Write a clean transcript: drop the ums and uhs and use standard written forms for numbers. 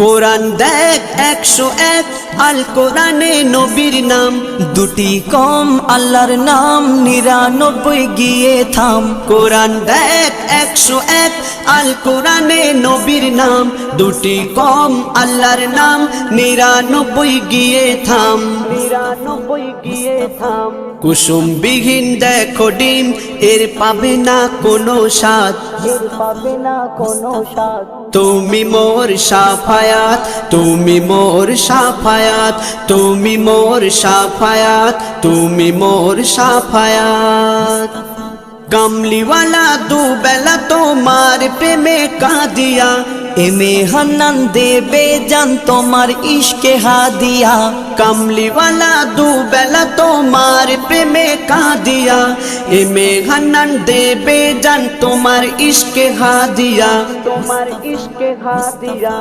কোরআন দেখ 101 আল কোরআনে নবীর নাম, দুটি কম আল্লাহর নাম 99 গিয়ে থাম। কোরআন দেখ 101 আল কোরআনে নবীর নাম, দুটি কম আল্লাহর নাম 99 গিয়ে থাম। 99 গিয়ে থাম। কুসুম বিহীন দেখো ডিম, এর পাবে না কোনো স্বাদ, এর পাবে না কোনো স্বাদ। তুমি মোর শাফায়াত, তুমি মোর শাফায়াত, তুমি মোর শাফায়াত, তুমি মোর শাফায়াত। কামলিওয়ালা দুবেলা তোমার প্রেমে কাঁদিয়া, এমে হান্নান দেবে জান তোমার ইশকে হাদিয়া। কামলিওয়ালা দুবেলা তোমার প্রেমে কাঁদিয়া, এমে হান্নান দেবে জান তোমার ইশকে হাদিয়া, তোমার ইশকে হাদিয়া।